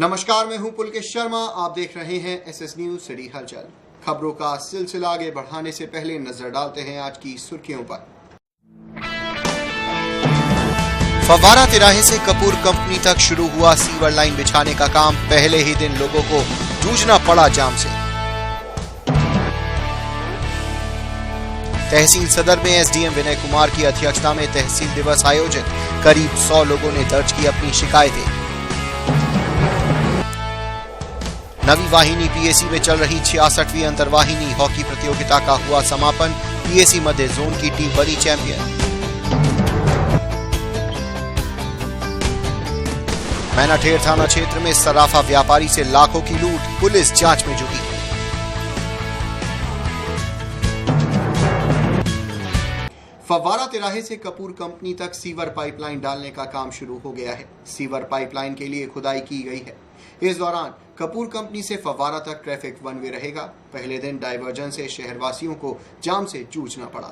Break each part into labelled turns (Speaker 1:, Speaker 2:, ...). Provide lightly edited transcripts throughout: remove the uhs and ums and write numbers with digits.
Speaker 1: नमस्कार, मैं हूं पुलकेश शर्मा। आप देख रहे हैं एसएस न्यूज सिटी हलचल। खबरों का सिलसिला आगे बढ़ाने से पहले नजर डालते हैं आज की सुर्खियों पर। फव्वारा तिराहे से कपूर कंपनी तक शुरू हुआ सीवर लाइन बिछाने का काम। पहले ही दिन लोगों को जूझना पड़ा जाम से। तहसील सदर में एसडीएम विनय कुमार की अध्यक्षता में तहसील दिवस आयोजित। करीब 100 लोगों ने दर्ज की अपनी शिकायतें। नवी वाहिनी पीएसी में चल रही 66वीं अंतरवाहिनी हॉकी प्रतियोगिता का हुआ समापन। पीएसी मध्य जोन की टीम बनी चैंपियन। मैनाठेर थाना क्षेत्र में सराफा व्यापारी से लाखों की लूट। पुलिस जांच में जुटी। फव्वारा तिराहे से कपूर कंपनी तक सीवर पाइपलाइन डालने का काम शुरू हो गया है। सीवर पाइपलाइन के लिए खुदाई की गई है। इस दौरान कपूर कंपनी से फव्वारा तक ट्रैफिक वन वे रहेगा। पहले दिन डायवर्जन से शहरवासियों को जाम से जूझना पड़ा।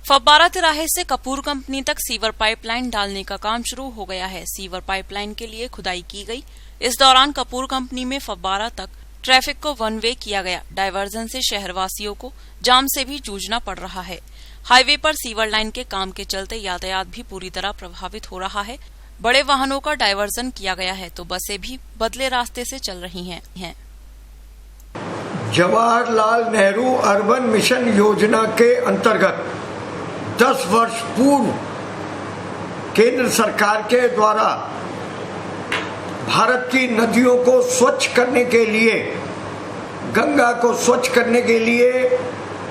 Speaker 2: फव्वारा तिराहे से कपूर कंपनी तक सीवर पाइपलाइन डालने का काम शुरू हो गया है। सीवर पाइपलाइन के लिए खुदाई की गई। इस दौरान कपूर कंपनी में फव्वारा तक ट्रैफिक को वन वे किया गया। डायवर्जन से शहरवासियों को जाम से भी जूझना पड़ रहा है। हाईवे पर सीवर लाइन के काम के चलते यातायात भी पूरी तरह प्रभावित हो रहा है। बड़े वाहनों का डायवर्जन किया गया है तो बसें भी बदले रास्ते से चल रही हैं।
Speaker 3: जवाहरलाल नेहरू अर्बन मिशन योजना के अंतर्गत 10 वर्ष पूर्व केंद्र सरकार के द्वारा भारत की नदियों को स्वच्छ करने के लिए, गंगा को स्वच्छ करने के लिए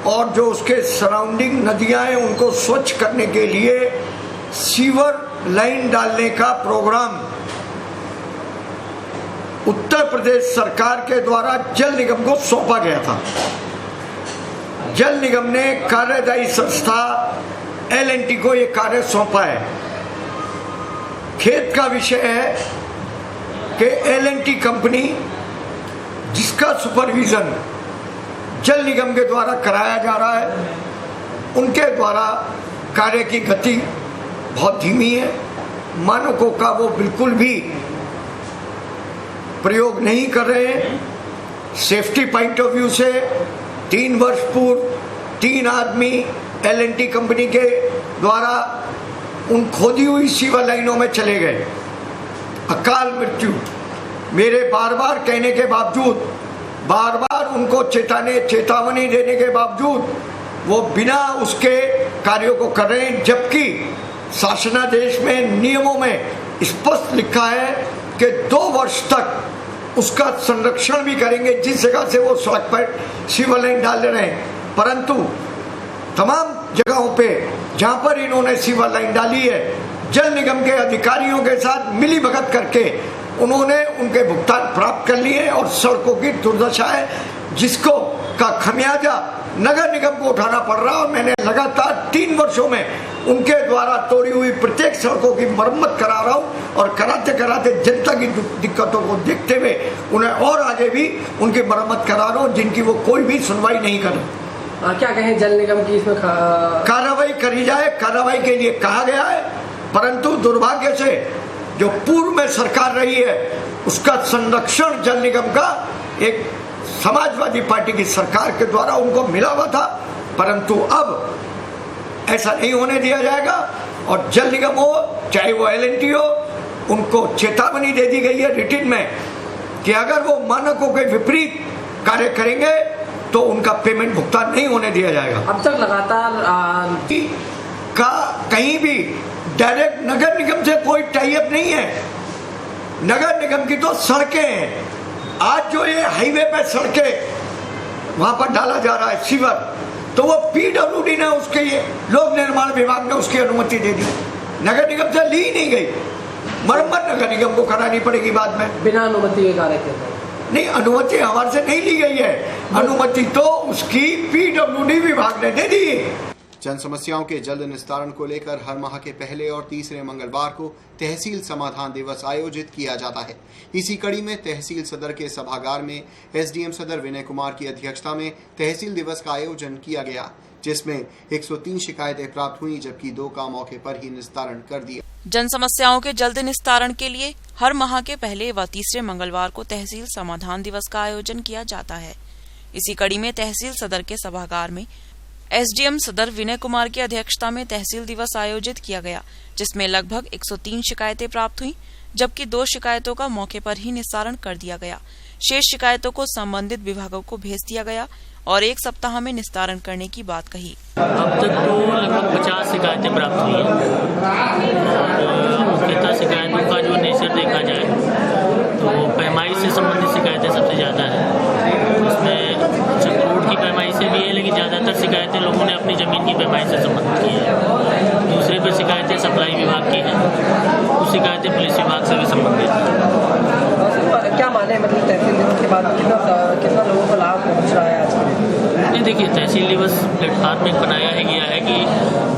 Speaker 3: और जो उसके सराउंडिंग नदियां हैं उनको स्वच्छ करने के लिए सीवर लाइन डालने का प्रोग्राम उत्तर प्रदेश सरकार के द्वारा जल निगम को सौंपा गया था। जल निगम ने कार्यदायी संस्था L&T को यह कार्य सौंपा है। खेत का विषय है कि L&T कंपनी, जिसका सुपरविजन जल निगम के द्वारा कराया जा रहा है, उनके द्वारा कार्य की गति बहुत धीमी है। मानकों का वो बिल्कुल भी प्रयोग नहीं कर रहे हैं। सेफ्टी पॉइंट ऑफ व्यू से 3 वर्ष पूर्व 3 आदमी L&T कंपनी के द्वारा उन खोदी हुई सीवर लाइनों में चले गए। अकाल मृत्यु। मेरे बार बार कहने के बावजूद, बार बार उनको चेतावनी देने के बावजूद वो बिना उसके कार्यों को कर रहे हैं, जबकि शासनादेश में नियमों में स्पष्ट लिखा है कि 2 वर्ष तक उसका संरक्षण भी करेंगे जिस जगह से वो सड़क पर सीवर लाइन डाल रहे हैं। परंतु तमाम जगहों पे जहां पर इन्होंने सीवर लाइन डाली है, जल निगम के अधिकारियों के साथ मिली भगत करके उन्होंने उनके भुगतान प्राप्त कर लिए और सड़कों की दुर्दशा है जिसको का खमियाजा नगर निगम को उठाना पड़ रहा है। और मैंने लगातार 3 वर्षों में उनके द्वारा तोड़ी हुई प्रत्येक सड़कों की मरम्मत करा रहा हूँ और कराते कराते जनता की दिक्कतों को देखते हुए उन्हें और आगे भी उनकी मरम्मत करा रहा हूँ, जिनकी वो कोई भी सुनवाई नहीं कर रहे।
Speaker 4: क्या कहें जल निगम की इसमें
Speaker 3: कार्रवाई करी जाए। कार्रवाई के लिए कहा गया है, परंतु दुर्भाग्य से जो पूर्व में सरकार रही है उसका संरक्षण जल निगम का एक समाजवादी पार्टी की सरकार के द्वारा उनको मिला हुआ था, परंतु अब ऐसा नहीं होने दिया जाएगा। और जल निगम हो चाहे वो L&T हो, उनको चेतावनी दे दी गई है रिटिन में कि अगर वो मानकों के विपरीत कार्य करेंगे तो उनका पेमेंट भुगतान नहीं होने दिया जाएगा।
Speaker 4: अब तक लगातार
Speaker 3: का कहीं भी डायरेक्ट नगर निगम से कोई टाई अप नहीं है। नगर निगम की तो सड़कें हैं। आज जो ये हाईवे पे सड़कें वहां पर डाला जा रहा है सीवर, तो वो PWD ने उसके लोक निर्माण विभाग ने उसकी अनुमति दे दी, नगर निगम से ली नहीं गई। मरम्मत नगर निगम को करानी पड़ेगी बाद में।
Speaker 4: बिना अनुमति के कार्य के
Speaker 3: नहीं, अनुमति हमारे से नहीं ली गई है। अनुमति तो उसकी PWD विभाग ने दे दी।
Speaker 1: जन समस्याओं के जल्द निस्तारण को लेकर हर माह के पहले और तीसरे मंगलवार को तहसील समाधान दिवस आयोजित किया जाता है। इसी कड़ी में तहसील सदर के सभागार में एसडीएम सदर विनय कुमार की अध्यक्षता में तहसील दिवस का आयोजन किया गया, जिसमें 103 शिकायतें प्राप्त हुई, जबकि 2 का मौके पर ही निस्तारण कर दिया।
Speaker 2: जन समस्याओं के जल्द निस्तारण के लिए हर माह के पहले व तीसरे मंगलवार को तहसील समाधान दिवस का आयोजन किया जाता है। इसी कड़ी में तहसील सदर के सभागार में एसडीएम सदर विनय कुमार की अध्यक्षता में तहसील दिवस आयोजित किया गया, जिसमें लगभग 103 शिकायतें प्राप्त हुई, जबकि 2 शिकायतों का मौके पर ही निस्तारण कर दिया गया। शेष शिकायतों को संबंधित विभागों को भेज दिया गया और 1 सप्ताह में निस्तारण करने की बात कही।
Speaker 5: अब तक तो लगभग 50 शिकायतें प्राप्त हुई हैं। मुख्यतः शिकायतों का जो नेचर देखा जाए तो पैमाई से संबंधित शिकायतें सबसे ज़्यादा है। उसमें रोड की पैमाई से भी है, लेकिन ज़्यादातर शिकायतें लोगों ने अपनी ज़मीन की पैमाई से संबंधित की है। दूसरे पर शिकायतें सप्लाई विभाग की हैं, कुछ शिकायतें पुलिस विभाग से भी संबंधित हैं।
Speaker 4: क्या माने मतलब तहसील दिवस के बाद कितना लोगों को लाभ पहुँच रहा है आज के दिन?
Speaker 5: नहीं, देखिए, तहसील दिवस प्लेटफॉर्म एक बनाया है गया है कि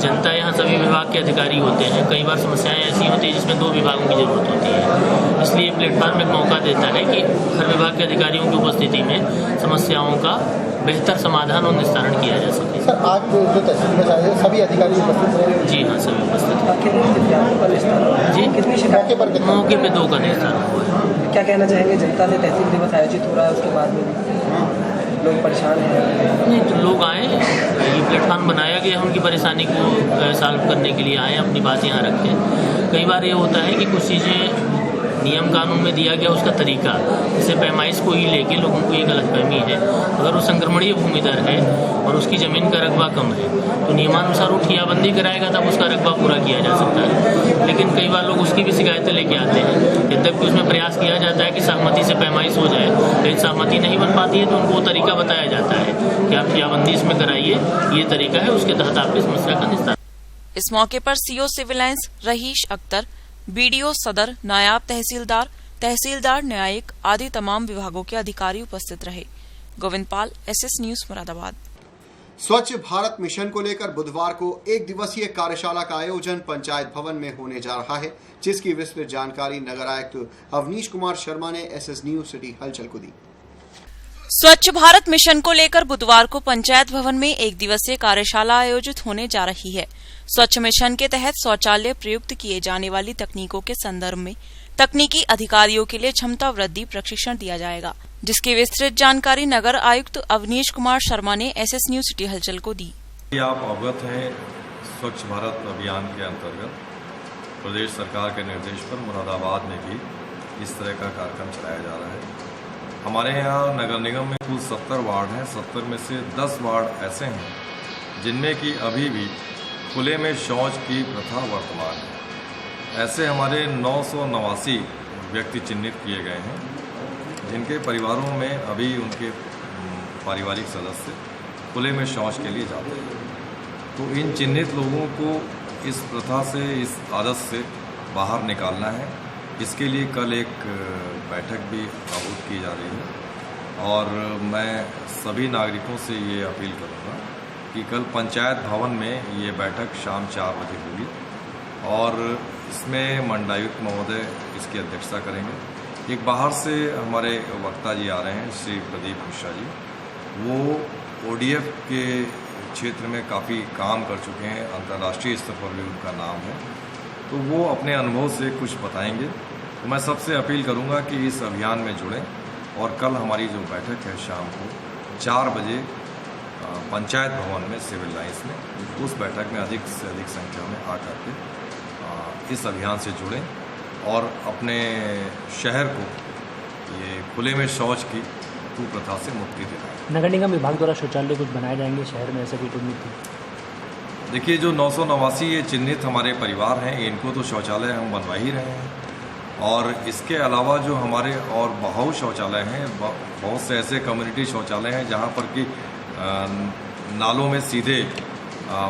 Speaker 5: जनता यहाँ सभी विभाग के अधिकारी होते हैं। कई बार समस्याएं ऐसी होती हैं जिसमें 2 विभागों की जरूरत होती है, इसलिए प्लेटफॉर्म एक मौका देता है कि हर विभाग के अधिकारियों की उपस्थिति में समस्याओं का बेहतर समाधान और निस्तारण किया जा सके।
Speaker 6: सर, आज जो तहसील दिवस आए सभी अधिकारी उपस्थित रहे?
Speaker 5: जी हाँ, सभी उपस्थित हैं।
Speaker 4: जी, कितनी शिकायत
Speaker 5: मौके पे 2 का निस्तारण हुआ है।
Speaker 4: क्या कहना चाहेंगे, जनता से तहसील दिवस आयोजित हो रहा है उसके बाद में लोग परेशान हैं?
Speaker 5: नहीं, तो लोग आए, ये प्लेटफॉर्म बनाया गया उनकी परेशानी को सॉल्व करने के लिए आए, अपनी बात यहाँ रखें। कई बार ये होता है कि कुछ चीज़ें नियम कानून में दिया गया उसका तरीका, जैसे पैमाइश को ही लेके लोगों को ये गलतफहमी है। अगर वो संक्रमणीय भूमिदर है और उसकी ज़मीन का रकबा कम है तो नियमानुसार वो ठियाबंदी कराएगा, तब उसका रकबा पूरा किया जा सकता है। लेकिन कई बार लोग उसकी भी शिकायतें लेके आते हैं, यद्यपि उसमें प्रयास किया जाता है कि सहमति से पैमाइश हो जाए, लेकिन सहमति नहीं बन पाती है तो उनको वो तरीका बताया जाता है कि आप ठियाबंदी इसमें कराइए, ये तरीका है, उसके तहत आपकी समस्या का निस्तारण।
Speaker 2: इस मौके पर सीओ सिविल लाइंस रहीश अख्तर, बीडीओ सदर, नायब तहसीलदार न्यायिक आदि तमाम विभागों के अधिकारी उपस्थित रहे। Govind Pal, SS news, Moradabad.
Speaker 1: स्वच्छ भारत मिशन को लेकर बुधवार को 1 दिवसीय कार्यशाला का आयोजन पंचायत भवन में होने जा रहा है, जिसकी विस्तृत जानकारी नगर आयुक्त अवनीश कुमार शर्मा ने एसएस न्यूज सिटी हलचल को दी।
Speaker 2: स्वच्छ भारत मिशन को लेकर बुधवार को पंचायत भवन में 1 दिवसीय कार्यशाला आयोजित होने जा रही है। स्वच्छ मिशन के तहत शौचालय प्रयुक्त किए जाने वाली तकनीकों के संदर्भ में तकनीकी अधिकारियों के लिए क्षमता वृद्धि प्रशिक्षण दिया जाएगा, जिसकी विस्तृत जानकारी नगर आयुक्त अवनीश कुमार शर्मा ने एसएस न्यूज सिटी हलचल को दी।
Speaker 7: आप अवगत हैं, स्वच्छ भारत अभियान के अंतर्गत प्रदेश सरकार के निर्देश पर मुरादाबाद में भी इस तरह का कार्यक्रम चलाया जा रहा है। हमारे यहाँ नगर निगम में कुल 70 वार्ड हैं। 70 में से 10 वार्ड ऐसे हैं जिनमें कि अभी भी खुले में शौच की प्रथा वर्तमान है। ऐसे हमारे 989 व्यक्ति चिन्हित किए गए हैं जिनके परिवारों में अभी उनके पारिवारिक सदस्य खुले में शौच के लिए जाते हैं। तो इन चिन्हित लोगों को इस प्रथा से, इस आदत से बाहर निकालना है। इसके लिए कल एक बैठक भी आहूत की जा रही है और मैं सभी नागरिकों से ये अपील करूँगा कि कल पंचायत भवन में ये बैठक शाम 4 बजे होगी और इसमें मंडलायुक्त महोदय इसकी अध्यक्षता करेंगे। एक बाहर से हमारे वक्ता जी आ रहे हैं, श्री प्रदीप मिश्रा जी। वो ओडीएफ के क्षेत्र में काफ़ी काम कर चुके हैं, अंतर्राष्ट्रीय स्तर पर भी उनका नाम है, तो वो अपने अनुभव से कुछ बताएंगे। तो मैं सबसे अपील करूंगा कि इस अभियान में जुड़ें और कल हमारी जो बैठक है शाम को 4 बजे पंचायत भवन में सिविल लाइंस में, उस बैठक में अधिक से अधिक संख्या में आकर के इस अभियान से जुड़ें और अपने शहर को ये खुले में शौच की कुप्रथा से मुक्ति दिलाएं।
Speaker 8: नगर निगम विभाग द्वारा शौचालय कुछ बनाए जाएंगे शहर में, ऐसा कोई उम्मीद थी?
Speaker 7: देखिए, जो 989 ये चिन्हित हमारे परिवार हैं, इनको तो शौचालय हम बनवा ही रहे हैं और इसके अलावा जो हमारे और बहुत शौचालय हैं, बहुत से ऐसे कम्युनिटी शौचालय हैं जहाँ पर कि नालों में सीधे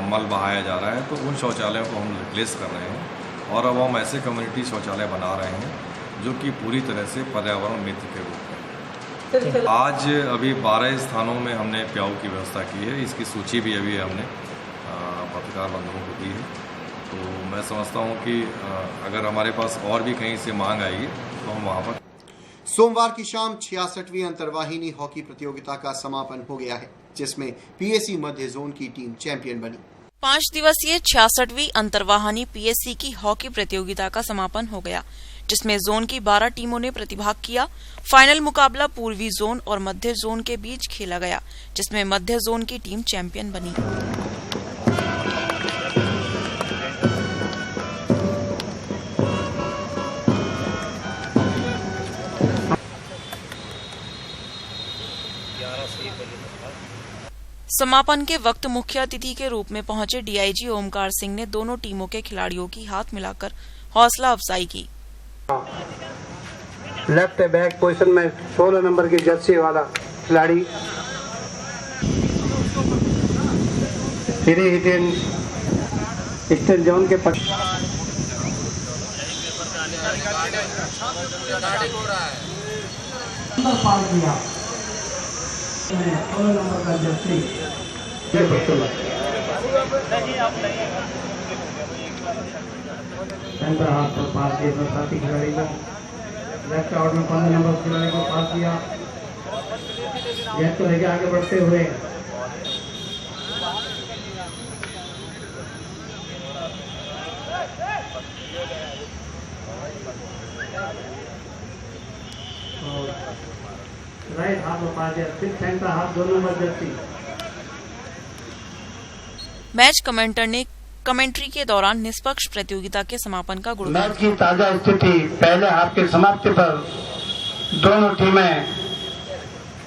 Speaker 7: मल बहाया जा रहा है, तो उन शौचालयों को हम रिप्लेस कर रहे हैं और अब हम ऐसे कम्युनिटी शौचालय बना रहे हैं जो कि पूरी तरह से पर्यावरण मित्र के रूप में। आज अभी 12 स्थानों में हमने प्याऊ की व्यवस्था की है, इसकी सूची भी अभी हमने पत्रकार बंधुओं को दी है। तो मैं समझता हूं कि अगर हमारे पास और भी कहीं से मांग आएगी तो हम वहां पर।
Speaker 1: सोमवार की शाम 66वीं अंतरवाहिनी हॉकी प्रतियोगिता का समापन हो गया है, जिसमें पीएसी मध्य जोन की टीम चैंपियन बनी।
Speaker 2: 5 दिवसीय 66वीं अंतर्वाहिनी पीएससी की हॉकी प्रतियोगिता का समापन हो गया, जिसमें जोन की 12 टीमों ने प्रतिभाग किया। फाइनल मुकाबला पूर्वी जोन और मध्य जोन के बीच खेला गया, जिसमें मध्य जोन की टीम चैंपियन बनी। समापन के वक्त मुख्य अतिथि के रूप में पहुंचे डीआईजी ओमकार सिंह ने दोनों टीमों के खिलाड़ियों की हाथ मिलाकर हौसला अफजाई की।
Speaker 9: लेफ्ट बैक पोजीशन में 16 नंबर की जर्सी वाला खिलाड़ी ईस्टर्न जोन के नंबर का जर्सी सेंटर हाथ पर पास किया साथी खिलाड़ी को लेफ्ट आउट में 15 नंबर खिलाड़ी को पास किया। गेंद को लेकर आगे बढ़ते हुए राइट हाथ में पास किया, फिर सेंटर हाथ 2 नंबर जर्सी।
Speaker 2: मैच कमेंटर ने कमेंट्री के दौरान निष्पक्ष प्रतियोगिता के समापन का गुणगान।
Speaker 9: मैच की ताजा स्थिति पहले हाफ की समाप्ति पर दोनों टीमें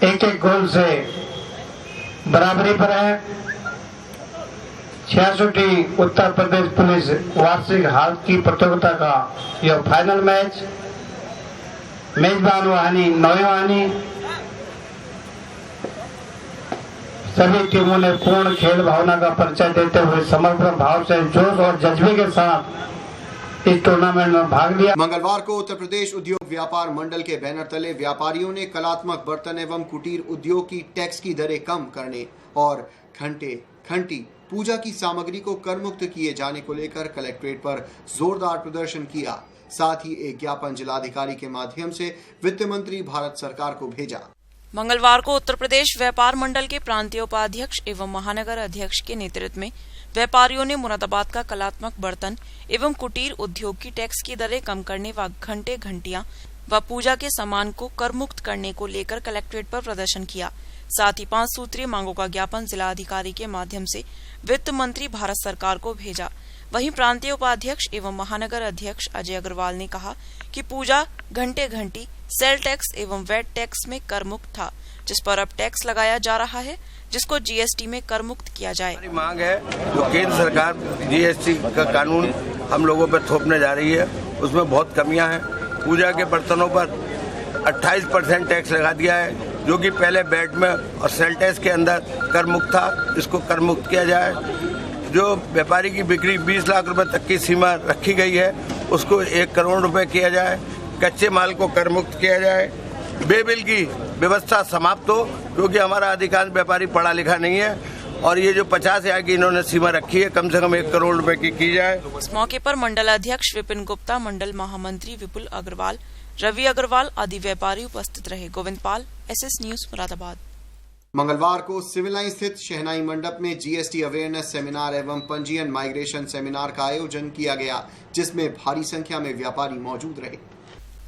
Speaker 9: एक गोल से बराबरी पर है। 66वीं उत्तर प्रदेश पुलिस वार्षिक हॉकी प्रतियोगिता का यह फाइनल मैच मेजबान वाहिनी नौवीं वाहिनी सभी टीमों ने पूर्ण खेल भावना का परिचय देते हुए समर्पण भाव से जोश और जज्बे के साथ इस टूर्नामेंट में भाग लिया।
Speaker 1: मंगलवार को उत्तर प्रदेश उद्योग व्यापार मंडल के बैनर तले व्यापारियों ने कलात्मक बर्तन एवं कुटीर उद्योग की टैक्स की दरें कम करने और घंटी पूजा की सामग्री को कर मुक्त किए जाने को लेकर कलेक्ट्रेट पर जोरदार प्रदर्शन किया। साथ ही एक ज्ञापन जिलाधिकारी के माध्यम से वित्त मंत्री भारत सरकार को भेजा।
Speaker 2: मंगलवार को उत्तर प्रदेश व्यापार मंडल के प्रांतीय उपाध्यक्ष एवं महानगर अध्यक्ष के नेतृत्व में व्यापारियों ने मुरादाबाद का कलात्मक बर्तन एवं कुटीर उद्योग की टैक्स की दरें कम करने व घंटियां व पूजा के सामान को कर मुक्त करने को लेकर कलेक्ट्रेट पर प्रदर्शन किया। साथ ही 5 सूत्रीय मांगों का ज्ञापन जिलाधिकारी के माध्यम से वित्त मंत्री भारत सरकार को भेजा। वहीं प्रांतीय उपाध्यक्ष एवं महानगर अध्यक्ष अजय अग्रवाल ने कहा कि पूजा घंटी सेल टैक्स एवं वैट टैक्स में कर मुक्त था, जिस पर अब टैक्स लगाया जा रहा है, जिसको जीएसटी में कर मुक्त किया जाए।
Speaker 10: हमारी मांग है जो केंद्र सरकार जीएसटी का कानून हम लोगों पर थोपने जा रही है, उसमें बहुत कमियां हैं। पूजा के बर्तनों पर 28% टैक्स लगा दिया है, जो कि पहले वैट में और सेल टैक्स के अंदर कर मुक्त था, इसको कर मुक्त किया जाए। जो व्यापारी की बिक्री 20 लाख रुपए तक की सीमा रखी गई है, उसको 1 करोड़ रुपए किया जाए। कच्चे माल को कर मुक्त किया जाए। बेबिल की व्यवस्था समाप्त हो, क्योंकि हमारा अधिकांश व्यापारी पढ़ा लिखा नहीं है, और ये जो 50,000 की इन्होंने सीमा रखी है, कम से कम 1 करोड़ रुपए की जाए।
Speaker 2: इस मौके पर मंडल अध्यक्ष विपिन गुप्ता, मंडल महामंत्री विपुल अग्रवाल, रवि अग्रवाल आदि व्यापारी उपस्थित रहे। Govind Pal, SS news, Moradabad.
Speaker 1: मंगलवार को सिविल लाइन स्थित शहनाई मंडप में जीएसटी अवेयरनेस सेमिनार एवं पंजीयन माइग्रेशन सेमिनार का आयोजन किया गया, जिसमें भारी संख्या में व्यापारी मौजूद रहे।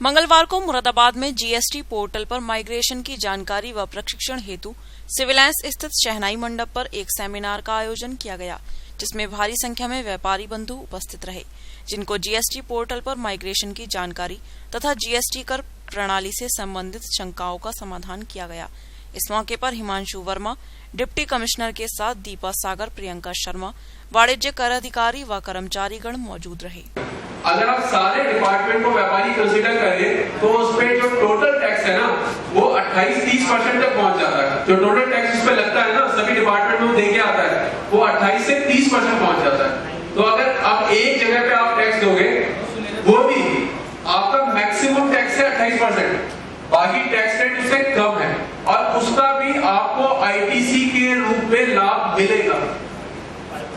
Speaker 2: मंगलवार को मुरादाबाद में जीएसटी पोर्टल पर माइग्रेशन की जानकारी व प्रशिक्षण हेतु सिविल लाइंस स्थित शहनाई मंडप पर एक सेमिनार का आयोजन किया गया, जिसमें भारी संख्या में व्यापारी बंधु उपस्थित रहे, जिनको जीएसटी पोर्टल पर माइग्रेशन की जानकारी तथा जीएसटी कर प्रणाली से संबंधित शंकाओं का समाधान किया गया। इस मौके पर हिमांशु वर्मा, डिप्टी कमिश्नर के साथ दीपा सागर, प्रियंका शर्मा, वाणिज्य कर अधिकारी व कर्मचारीगण मौजूद रहे।
Speaker 11: अगर आप सारे डिपार्टमेंट को व्यापारी कंसीडर करें तो उस पे जो टोटल टैक्स है ना, वो 28-30% तक पहुंच जाता है। जो टोटल टैक्स उस पे लगता है ना, सभी डिपार्टमेंट में देके आता है, वो 28 से 30% पहुंच जाता है। तो अगर आप एक जगह पे आप टैक्स दोगे, वो भी आपका मैक्सिमम टैक्स है 28%, बाकी टैक्स रेट उससे कम है, और उसका भी आपको आईटीसी के रूप में लाभ मिलेगा।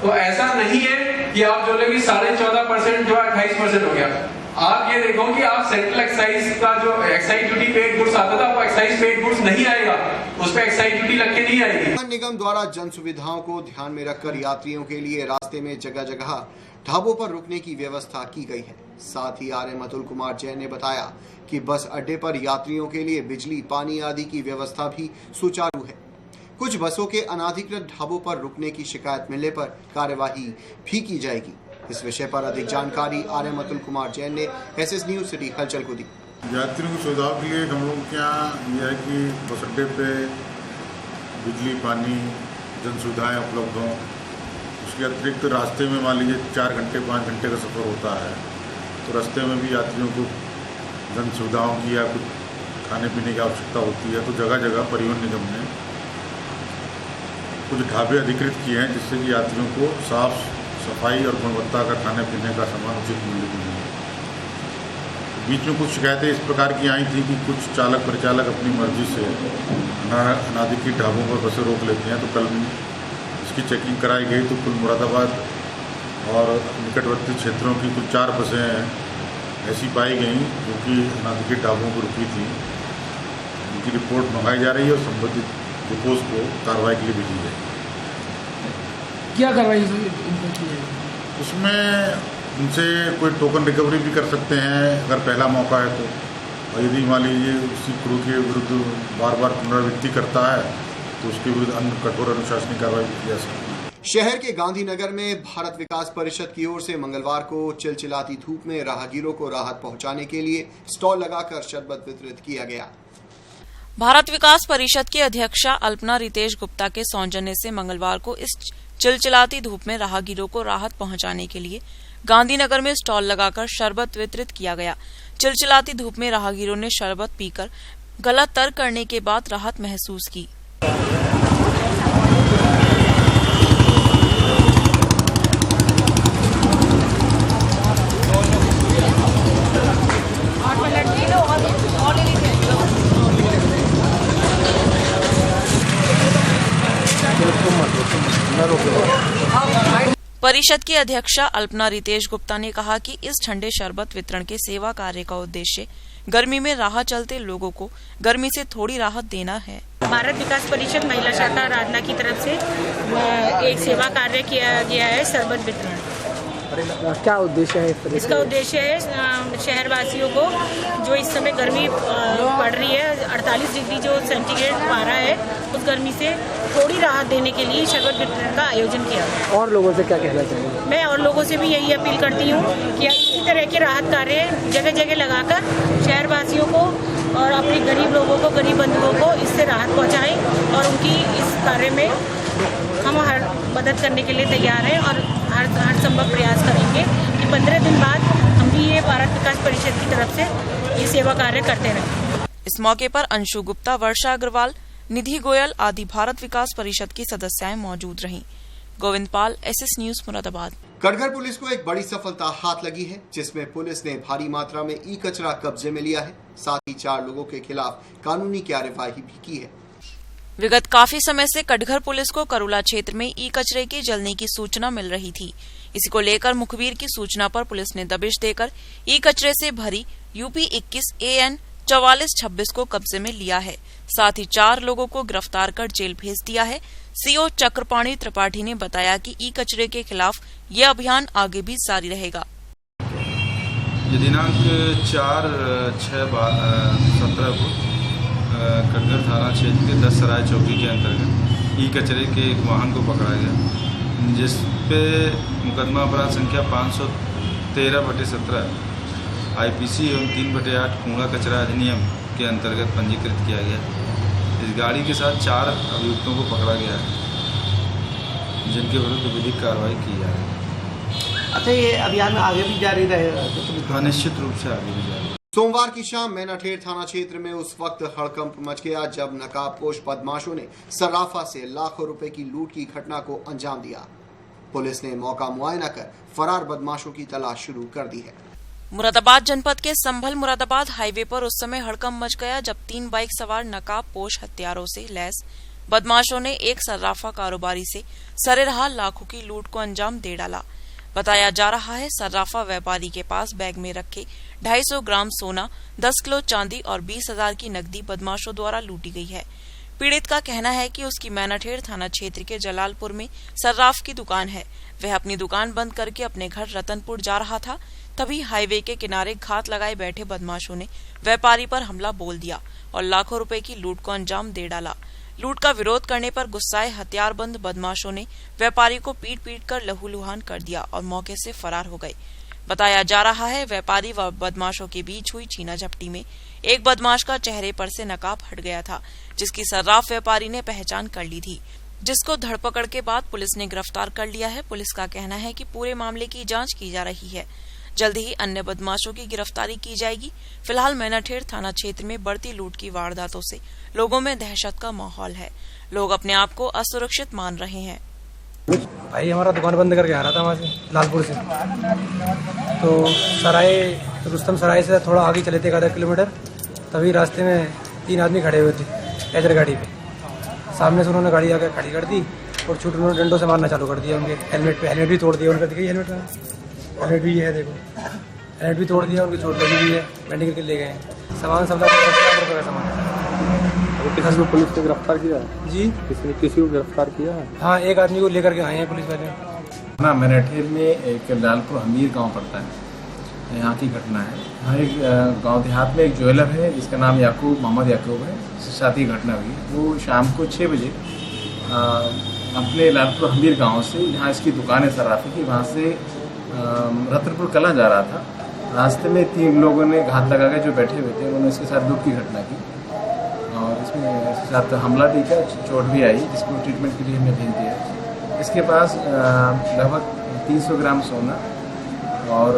Speaker 11: तो ऐसा नहीं है कि आप जो लोग 14.5% जो 28% हो गया, आप ये देखो कि आप सेंट्रल एक्साइज का जो एक्साइज ड्यूटी पेड गुड्स आता था, वो एक्साइज पेड गुड्स नहीं आएगा, उस पर एक्साइज ड्यूटी लग के नहीं आएगी।
Speaker 1: परिवहन निगम द्वारा जन सुविधाओं को ध्यान में रखकर यात्रियों के लिए रास्ते में जगह जगह ढाबों पर रुकने की व्यवस्था की गई है। साथ ही आरएम अतुल कुमार जैन ने बताया कि बस अड्डे पर यात्रियों के लिए बिजली, पानी आदि की व्यवस्था भी सुचारू है। कुछ बसों के अनाधिकृत ढाबों पर रुकने की शिकायत मिलने पर कार्यवाही भी की जाएगी। इस विषय पर अधिक जानकारी आरएम अतुल कुमार जैन ने एसएस न्यूज सिटी हलचल को दी।
Speaker 12: यात्रियों की सुविधा के लिए हम लोग के यहाँ यह है कि बस अड्डे पे बिजली, पानी, जन सुविधाएँ उपलब्ध हों। उसके अतिरिक्त रास्ते में मान लीजिए 4 घंटे 5 घंटे का सफ़र होता है, तो रास्ते में भी यात्रियों को जन सुविधाओं की या कुछ खाने पीने की आवश्यकता होती है, तो जगह जगह परिवहन निगम ने कुछ ढाबे अधिकृत किए हैं, जिससे कि यात्रियों को साफ सफाई और गुणवत्ता का खाने पीने का सामान उचित मूल्य में मिले। बीच में कुछ शिकायतें इस प्रकार की आई थी कि कुछ चालक परिचालक अपनी मर्जी से अनाधिकृत ढाबों पर बसें रोक लेते हैं। तो कल इसकी चेकिंग कराई गई, तो कुल मुरादाबाद और निकटवर्ती क्षेत्रों की कुल 4 बसें ऐसी पाई गई जो कि अनाधिकृत ढाबों पर रुकी थी। उनकी रिपोर्ट मंगाई जा रही है और संबंधित डिपोज को कार्रवाई के लिए भेजी जाएगी।
Speaker 6: क्या कार्रवाई
Speaker 12: उसमें उनसे कोई टोकन रिकवरी भी कर सकते हैं अगर पहला मौका है तो, और यदि मान लीजिए उसी क्रू के विरुद्ध बार बार पुनरावृत्ति करता है तो उसके विरुद्ध अन्य कठोर अनुशासनिक कार्रवाई की जा सकती है।
Speaker 1: शहर के गांधीनगर में भारत विकास परिषद की ओर से मंगलवार को चिलचिलाती धूप में राहगीरों को राहत पहुंचाने के लिए स्टॉल लगाकर शरबत वितरित किया गया।
Speaker 2: भारत विकास परिषद की अध्यक्षा अल्पना रितेश गुप्ता के सौजन्य से मंगलवार को इस चिलचिलाती धूप में राहगीरों को राहत पहुंचाने के लिए गांधीनगर में स्टॉल लगाकर शरबत वितरित किया गया। चिलचिलाती धूप में राहगीरों ने शरबत पीकर गला तर करने के बाद राहत महसूस की। परिषद की अध्यक्षा अल्पना रितेश गुप्ता ने कहा कि इस ठंडे शरबत वितरण के सेवा कार्य का उद्देश्य गर्मी में राह चलते लोगों को गर्मी से थोड़ी राहत देना है।
Speaker 13: भारत विकास परिषद महिला शाखा राजना की तरफ से एक सेवा कार्य किया गया है, शरबत वितरण।
Speaker 4: क्या उद्देश्य है
Speaker 13: इसका? उद्देश्य है शहरवासियों को जो इस समय गर्मी पड़ रही है, 48 डिग्री जो सेंटीग्रेड पारा है, उस गर्मी से थोड़ी राहत देने के लिए शरबत वितरण का आयोजन किया गया।
Speaker 4: और लोगों से क्या कहना चाहिए?
Speaker 13: मैं और लोगों से भी यही अपील करती हूँ कि इसी तरह के राहत कार्य जगह जगह लगाकर शहरवासियों को और अपने गरीब लोगों को, गरीब बंधुओं को इससे राहत पहुँचाएं और उनकी इस कार्य में हम हर मदद करने के लिए तैयार हैं और हर संभव प्रयास करेंगे कि 15 दिन बाद हम भी ये भारत विकास परिषद की तरफ से ये सेवा कार्य करते रहें।
Speaker 2: इस मौके पर अंशु गुप्ता, वर्षा अग्रवाल, निधि गोयल आदि भारत विकास परिषद की सदस्याएं मौजूद रहीं। Govind Pal, SS news, Moradabad.
Speaker 1: Katghar police को एक बड़ी सफलता हाथ लगी है, जिसमें पुलिस ने भारी मात्रा में ई कचरा कब्जे में लिया है। साथ ही 4 लोगों के खिलाफ कानूनी कार्यवाही भी की है।
Speaker 2: विगत काफी समय से कटघर पुलिस को करुला क्षेत्र में ई कचरे के जलने की सूचना मिल रही थी। इसी को लेकर मुखबिर की सूचना पर पुलिस ने दबिश देकर ई कचरे से भरी यूपी 21 AN 4426 को कब्जे में लिया है। साथ ही 4 लोगों को गिरफ्तार कर जेल भेज दिया है। CO चक्रपाणी त्रिपाठी ने बताया कि ई कचरे के खिलाफ यह अभियान आगे भी जारी रहेगा।
Speaker 14: ये दिनांक 4/6/17 को कटघर थाना क्षेत्र के 10 सराय चौकी के अंतर्गत ई कचरे के एक वाहन को पकड़ा गया, जिस पे मुकदमा अपराध संख्या 513/17 IPC एवं 3/8 कूड़ा कचरा अधिनियम के अंतर्गत पंजीकृत किया गया। इस गाड़ी के साथ 4 अभियुक्तों को पकड़ा गया है, जिनके विरुद्ध विधिक कार्रवाई की जा रही है।
Speaker 6: अच्छा, ये अभियान आगे भी जारी रहेगा?
Speaker 14: हाँ, निश्चित रूप से आगे भी जारी।
Speaker 1: सोमवार की शाम मैनाठेर थाना क्षेत्र में उस वक्त हड़कंप मच गया जब नकाबपोश बदमाशों ने सर्राफा से लाखों रुपए की लूट की घटना को अंजाम दिया। पुलिस ने मौका मुआयना कर फरार बदमाशों की तलाश शुरू कर दी है।
Speaker 2: मुरादाबाद जनपद के संभल मुरादाबाद हाईवे पर उस समय हड़कंप मच गया जब 3 बाइक सवार नकाबपोश हथियारों से लैस बदमाशों ने एक सर्राफा कारोबारी से सरेराह लाखों की लूट को अंजाम दे डाला। बताया जा रहा है सर्राफा व्यापारी के पास बैग में रखे 250 ग्राम सोना, 10 किलो चांदी और 20,000 की नकदी बदमाशों द्वारा लूटी गई है। पीड़ित का कहना है कि उसकी मैनाठेड़ थाना क्षेत्र के जलालपुर में सर्राफ की दुकान है। वह अपनी दुकान बंद करके अपने घर रतनपुर जा रहा था, तभी हाईवे के किनारे घात लगाए बैठे बदमाशों ने व्यापारी पर हमला बोल दिया और लाखों रुपए की लूट को अंजाम दे डाला। लूट का विरोध करने पर गुस्साए हथियारबंद बदमाशों ने व्यापारी को पीट पीट कर लहूलुहान कर दिया और मौके से फरार हो गए। बताया जा रहा है व्यापारी व बदमाशों के बीच हुई छीना झपटी में एक बदमाश का चेहरे पर से नकाब हट गया था, जिसकी सर्राफ व्यापारी ने पहचान कर ली थी, जिसको धरपकड़ के बाद पुलिस ने गिरफ्तार कर लिया है। पुलिस का कहना है कि पूरे मामले की जांच की जा रही है। जल्द ही अन्य बदमाशों की गिरफ्तारी की जाएगी। फिलहाल मैनाठेड़ थाना क्षेत्र में बढ़ती लूट की वारदातों से लोगों में दहशत का माहौल है। लोग अपने आप को असुरक्षित मान रहे हैं।
Speaker 4: भाई हमारा दुकान बंद करके आ रहा था वहाँ से लालपुर से, तो सराय रुस्तम सराय से थोड़ा आगे चले थे 1 किलोमीटर, तभी रास्ते में 3 आदमी खड़े हुए थे एजर गाड़ी पे। सामने से उन्होंने गाड़ी आकर खड़ी कर दी और छूट उन्होंने डंडों से मारना चालू कर दिया। उनके हेलमेट भी तोड़ दिया उनका। देखिए हेलमेट भी है, देखो हेलमेट भी तोड़ दिया, उनकी चोट लगी हुई है, मेडिकल के ले गए। सामान सब रुपये का सामान।
Speaker 15: किसी को पुलिस ने गिरफ्तार किया
Speaker 4: जी?
Speaker 15: किसी को गिरफ्तार किया है?
Speaker 4: हाँ, एक आदमी को लेकर के आए हैं पुलिस वाले।
Speaker 16: ना मैनाठेड़ में एक लालपुर हमीर गांव पड़ता है, यहाँ की घटना है। यहाँ एक गांव देहात में एक ज्वेलर है जिसका नाम मोहम्मद याकूब है, उसके साथ ही घटना हुई। वो शाम को 6 बजे अपने लालपुर हमीर गांव से, जहाँ इसकी दुकान है सर्राफी की, वहाँ से रतनपुर कला जा रहा था। रास्ते में 3 लोगों ने घात लगा के जो बैठे हुए थे, उन्होंने इसके साथ लूट की घटना की और इसमें इसके साथ हमला भी किया, चोट भी आई, जिसको ट्रीटमेंट के लिए हमने भेज दिया। इसके पास लगभग 300 ग्राम सोना और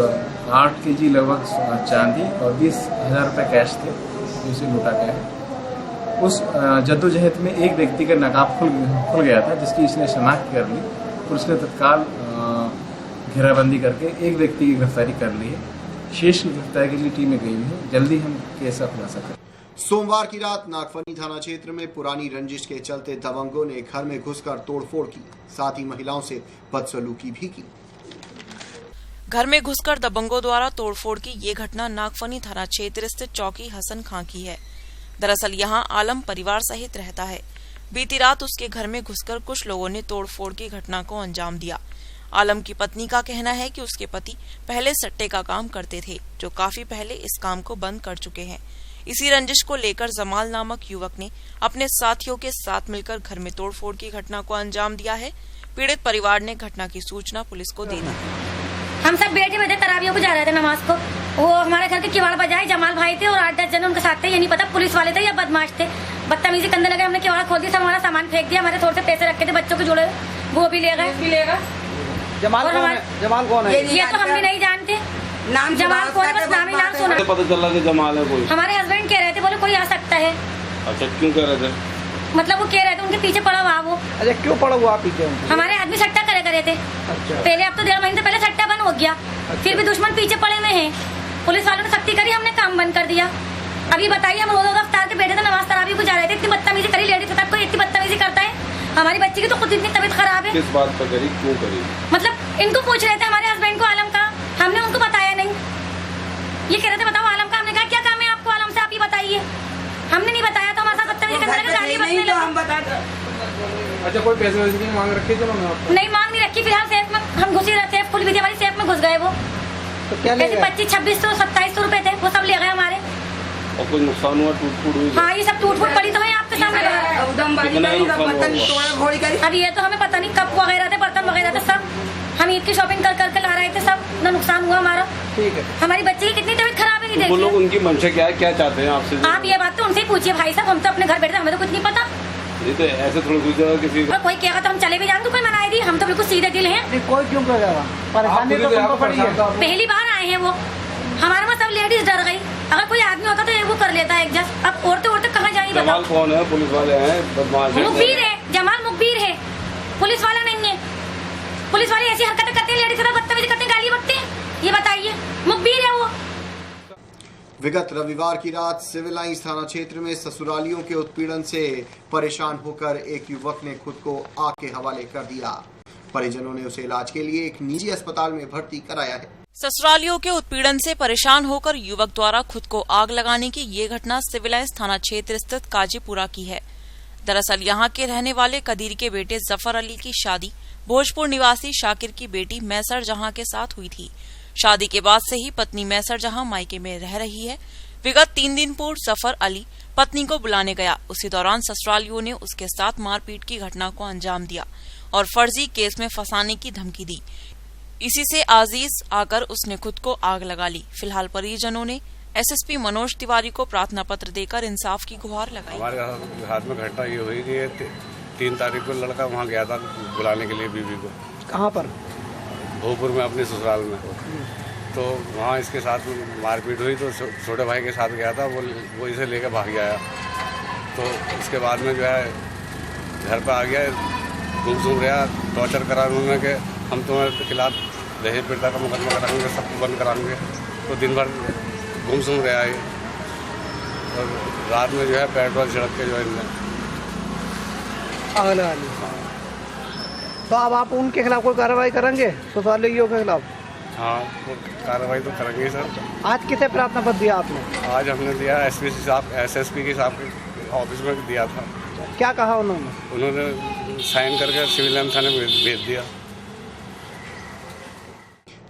Speaker 16: 8 kg लगभग चांदी और 20,000 रुपये कैश थे, जिसे लूटा गया है। उस जद्दोजहद में एक व्यक्ति का नकाब खुल गया था, जिसकी इसने शनाख्त कर ली। पुलिस ने तत्काल घेराबंदी करके एक व्यक्ति की गिरफ्तारी कर ली है। शेष की गिरफ्तारी के लिए टीमें गई हुई हैं। जल्दी हम केस का खुलासा करें।
Speaker 1: सोमवार की रात नागफनी थाना क्षेत्र में पुरानी रंजिश के चलते दबंगों ने घर में घुसकर तोड़फोड़ की, साथ ही महिलाओं से बदसलूकी भी की।
Speaker 2: घर में घुसकर दबंगों द्वारा तोड़फोड़ की ये घटना नागफनी थाना क्षेत्र स्थित चौकी हसन खां की है। दरअसल यहां आलम परिवार सहित रहता है। बीती रात उसके घर में घुसकर कुछ लोगों ने तोड़फोड़ की घटना को अंजाम दिया। आलम की पत्नी का कहना है कि उसके पति पहले सट्टे का काम करते थे, जो काफी पहले इस काम को बंद कर चुके हैं। इसी रंजिश को लेकर जमाल नामक युवक ने अपने साथियों के साथ मिलकर घर में तोड़फोड़ की घटना को अंजाम दिया है। पीड़ित परिवार ने घटना की सूचना पुलिस को दे दी।
Speaker 17: हम सब बैठे बैठे तरावियों को जा रहे थे नमाज को। वो हमारे घर के किवाड़ बजाए, जमाल भाई थे और 8-10 जन उनके साथ थे। ये नहीं पता पुलिस वाले थे या बदमाश थे। बदतमीजी करने लगे, हमने किवाड़ खोल दिया, सब हमारा सामान फेंक दिया। हमारे थोड़े से पैसे रखे थे बच्चों के जोड़े, वो भी ले गए।
Speaker 6: जमाल कौन है?
Speaker 17: ये तो हम भी नहीं जानते नाम। जमाल कौन है? बस नाम ही नाम सुना।
Speaker 15: पता चला कि जमाल है कोई?
Speaker 17: हमारे हस्बैंड कह रहे थे, बोले कोई आ सकता है।
Speaker 15: अच्छा, क्यों कह रहे थे?
Speaker 17: मतलब वो कह रहे थे उनके पीछे पड़ा हुआ वो।
Speaker 6: अच्छा, क्यों पड़ा हुआ पीछे?
Speaker 17: हमारे आदमी सट्टा करे थे। अच्छा। पहले अब तो 1.5 महीने पहले सट्टा बंद हो गया। अच्छा। फिर भी दुश्मन पीछे पड़े हुए हैं। पुलिस वालों ने सख्ती करी, हमने काम बंद कर दिया। अभी बताइए, हम रोजा अफ्तार के बैठे थे, नमाज तरावी को जा रहे थे, इतनी बदतमीजी करी। लेडीज तक कोई इतनी बदतमीजी करता है? हमारी बच्ची की तो खुद इतनी तबीयत खराब है।
Speaker 15: किस बात पर करी, क्यों करी?
Speaker 17: मतलब इनको पूछ रहे थे हमारे हस्बैंड को आलम का, हमने उनको बताया नहीं। ये कह रहे थे बताओ आलम का। हमने कहा क्या काम है आपको आलम से, आप ही बताइए। हमने नहीं बताया तो हमारे साथ बदतमीजी करने लगे, गाली बकने लगे।
Speaker 6: अच्छा, कोई पैसे वैसे की मांग रखी?
Speaker 17: नहीं, मांग नहीं रखी। फिलहाल सेफ में हम घुस ही रहे, सेफ खुल भी थी हमारी, सेफ में घुस गए वो।
Speaker 6: तो क्या ले गए?
Speaker 17: 2500, 2700 रुपए थे, वो सब ले गए हमारे।
Speaker 15: और कोई नुकसान हुआ, टूट-फूट हुई?
Speaker 17: हाँ, ये सब टूट-फूट पड़ी तो है आपके सामने। अब ये तो हमें पता नहीं, कप वगैरह थे, बर्तन वगैरह थे, सब हम ईद की शॉपिंग कर ला रहे थे, सब ना नुकसान हुआ हमारा। ठीक है। हमारी बच्ची की कितनी तबीयत खराब है,
Speaker 15: वो लोग उनकी मंशा क्या है, क्या चाहते हैं आपसे?
Speaker 17: आप ये बात तो उनसे ही पूछिए भाई साहब, हम तो अपने घर बैठे, हमें तो कुछ नहीं पता।
Speaker 15: ये तो ऐसे थोड़ा कुछ किसी को
Speaker 17: कोई कहेगा तो हम चले भी जाएंगे, तो कोई मनाई दी। हम तो बिल्कुल सीधे दिल हैं।
Speaker 6: कोई क्यों करेगा? परेशानी तो तुमको पड़ी है।
Speaker 17: पहली बार आए हैं वो, हमारे वहाँ सब लेडीज डर गई। अगर कोई आदमी होता तो वो कर लेता है एडजस्ट। अब औरतें कहाँ जाएंगी?
Speaker 15: जमाल कौन है? पुलिस वाले हैं, बदमाश है?
Speaker 17: मुखबिर है, जमाल मुखबिर है, पुलिस वाला नहीं है। पुलिस वाले ऐसी हरकतें करते हैं, लेडीज बदतमीजी करते हैं, गाली बकते हैं। ये बताइए, मुखबिर है वो।
Speaker 1: विगत रविवार की रात सिविल लाइंस थाना क्षेत्र में ससुरालियों के उत्पीड़न से परेशान होकर एक युवक ने खुद को आग के हवाले कर दिया। परिजनों ने उसे इलाज के लिए एक निजी अस्पताल में भर्ती कराया है।
Speaker 2: ससुरालियों के उत्पीड़न से परेशान होकर युवक द्वारा खुद को आग लगाने की ये घटना सिविल लाइंस थाना क्षेत्र स्थित काजीपुरा की है। दरअसल यहाँ के रहने वाले कदीर के बेटे जफर अली की शादी भोजपुर निवासी शाकिर की बेटी मैसर जहां के साथ हुई थी। शादी के बाद से ही पत्नी मैसर जहां मायके में रह रही है। विगत 3 दिन पूर्व जफर अली पत्नी को बुलाने गया। उसी दौरान ससुरालियों ने उसके साथ मारपीट की घटना को अंजाम दिया और फर्जी केस में फंसाने की धमकी दी। इसी से आजीज आकर उसने खुद को आग लगा ली। फिलहाल परिजनों ने एसएसपी मनोज तिवारी को प्रार्थना पत्र देकर इंसाफ की गुहार लगाई।
Speaker 15: हमारे हाथ में घटना ये हुई कि 3 तारीख को लड़का वहाँ गया था बुलाने के लिए बीवी को।
Speaker 6: कहाँ पर?
Speaker 15: भोजपुर में, अपने ससुराल में। तो वहाँ इसके साथ मारपीट हुई तो छोटे भाई के साथ गया था, वो इसे लेकर भाग गया। तो उसके बाद में जो है घर पर आ गया, गुमसुम रहा, टॉर्चर करा उन्होंने कि हम तुम्हारे खिलाफ दहेज पीड़िता का मुकदमा कराएंगे, सब बंद कराएंगे। तो दिन भर गुमसुम रहा है और रात में जो है पेट्रोल छिड़क के जो है इनने
Speaker 6: आग लगा ली। तो अब आप उनके खिलाफ कोई कार्रवाई करेंगे ससुरालियों के खिलाफ?
Speaker 15: हाँ, वो कार्रवाई तो करेंगे सर।
Speaker 6: आज किसे प्रार्थना पत्र दिया आपने?
Speaker 15: आज हमने दिया एसएसपी के साहब के ऑफिस में दिया था।
Speaker 6: क्या कहा उन्होंने?
Speaker 15: उन्होंने साइन करके सिविल लाइन थाने में भेज दिया।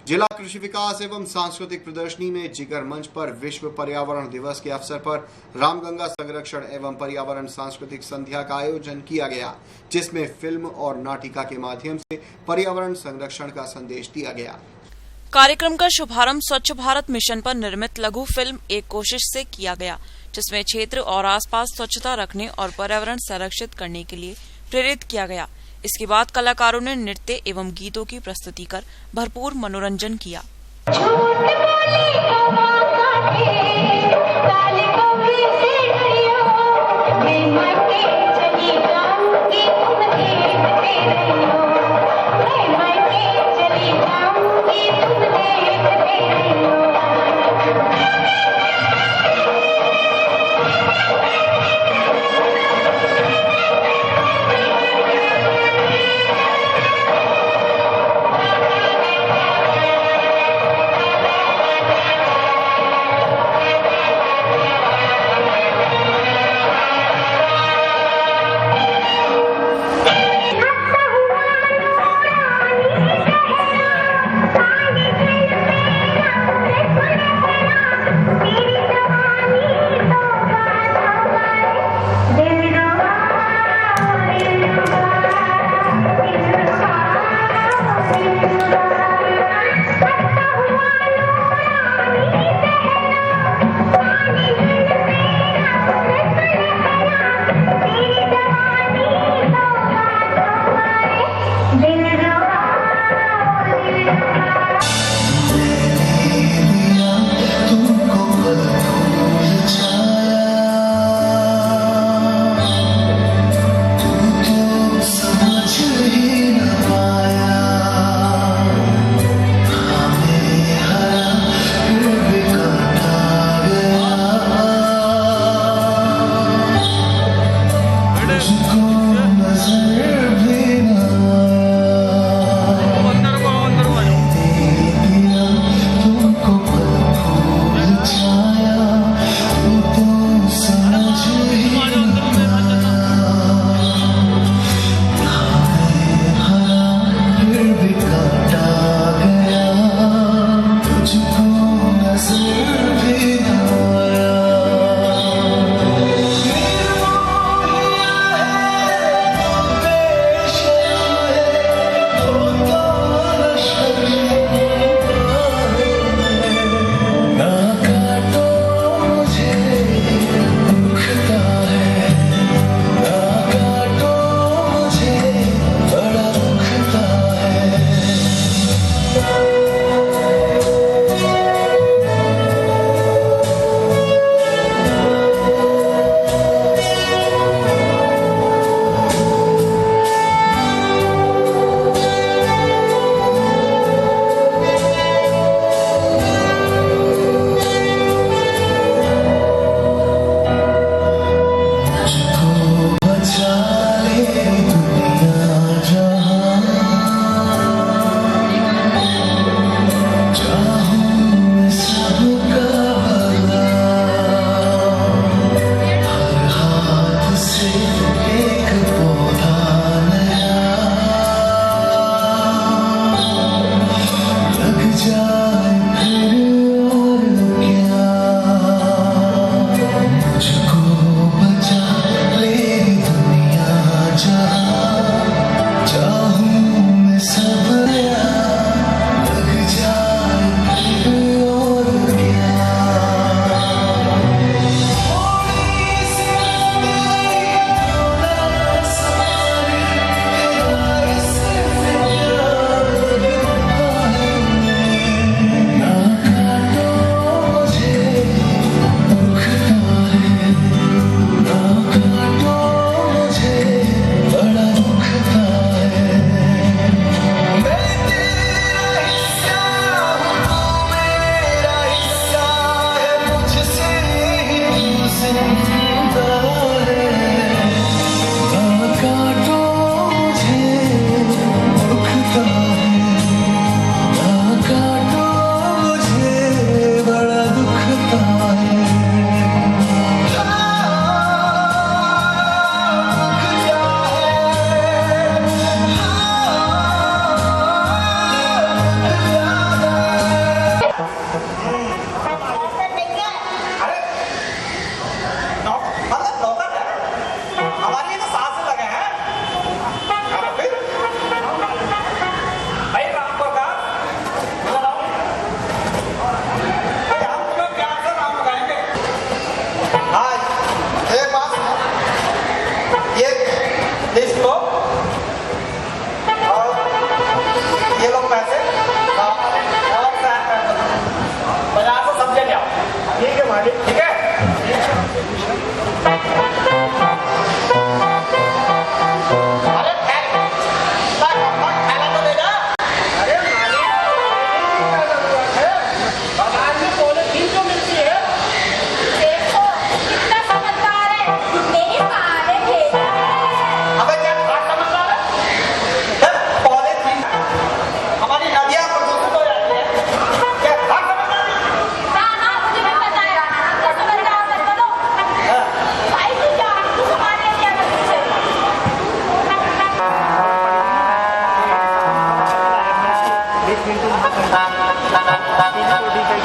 Speaker 1: जिला कृषि विकास एवं सांस्कृतिक प्रदर्शनी में जिगर मंच पर विश्व पर्यावरण दिवस के अवसर पर रामगंगा संरक्षण एवं पर्यावरण सांस्कृतिक संध्या का आयोजन किया गया, जिसमें फिल्म और नाटिका के माध्यम से पर्यावरण संरक्षण का संदेश दिया गया।
Speaker 2: कार्यक्रम का शुभारंभ स्वच्छ भारत मिशन पर निर्मित लघु फिल्म एक कोशिश से किया गया, जिसमें क्षेत्र और आसपास स्वच्छता रखने और पर्यावरण संरक्षित करने के लिए प्रेरित किया गया। इसके बाद कलाकारों ने नृत्य एवं गीतों की प्रस्तुति कर भरपूर मनोरंजन किया।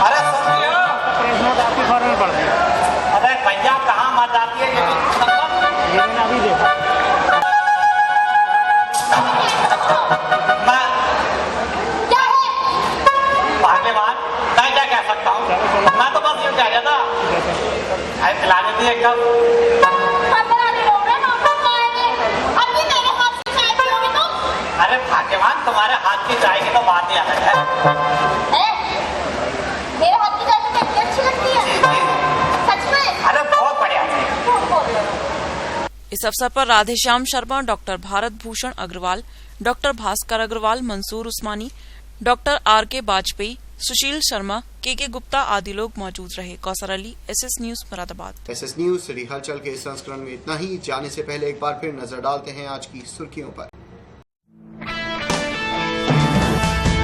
Speaker 18: अरे आपकी फॉर्म में पड़ रही है। अरे भैया कहाँ मत आती है ये मैंने अभी देखा। भाग्यवान मैं क्या कह सकता हूँ, मैं तो बस यूँ कह रहा था अरे खिला देती है कब। अरे भाग्यवान तुम्हारे हाथ की चाय की तो बात ही अलग है।
Speaker 17: मेरे हाथ की चाय तो कितनी अच्छी लगती है। सच में?
Speaker 18: अरे बहुत बढ़िया।
Speaker 2: इस अवसर पर राधेश्याम शर्मा, डॉक्टर भारत भूषण अग्रवाल, डॉक्टर भास्कर अग्रवाल, मंसूर उस्मानी, डॉक्टर आर.के. वाजपेयी, सुशील शर्मा, के गुप्ता आदि लोग मौजूद रहे। Kausar Ali, SS news Moradabad.
Speaker 1: SS news city हलचल के इस संस्करण में इतना ही। जाने से पहले एक बार फिर नजर डालते हैं आज की सुर्खियों पर।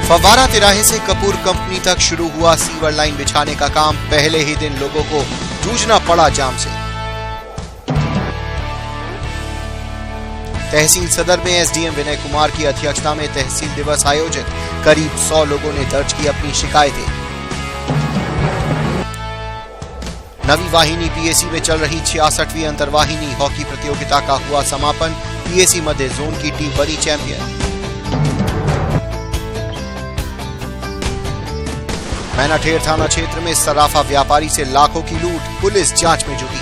Speaker 1: फव्वारा तिराहे से कपूर कंपनी तक शुरू हुआ सीवर लाइन बिछाने का काम। पहले ही दिन लोगों को जूझना पड़ा जाम से। तहसील सदर में SDM विनय कुमार की अध्यक्षता में तहसील दिवस आयोजित। करीब 100 लोगों ने दर्ज की अपनी शिकायतें। नवी वाहिनी PAC में चल रही 66वीं अंतरवाहिनी हॉकी प्रतियोगिता का हुआ समापन। PAC मध्य जोन की टीम बनी चैंपियन। मैनाठेर थाना क्षेत्र में सराफा व्यापारी से लाखों की लूट। पुलिस जांच में जुटी।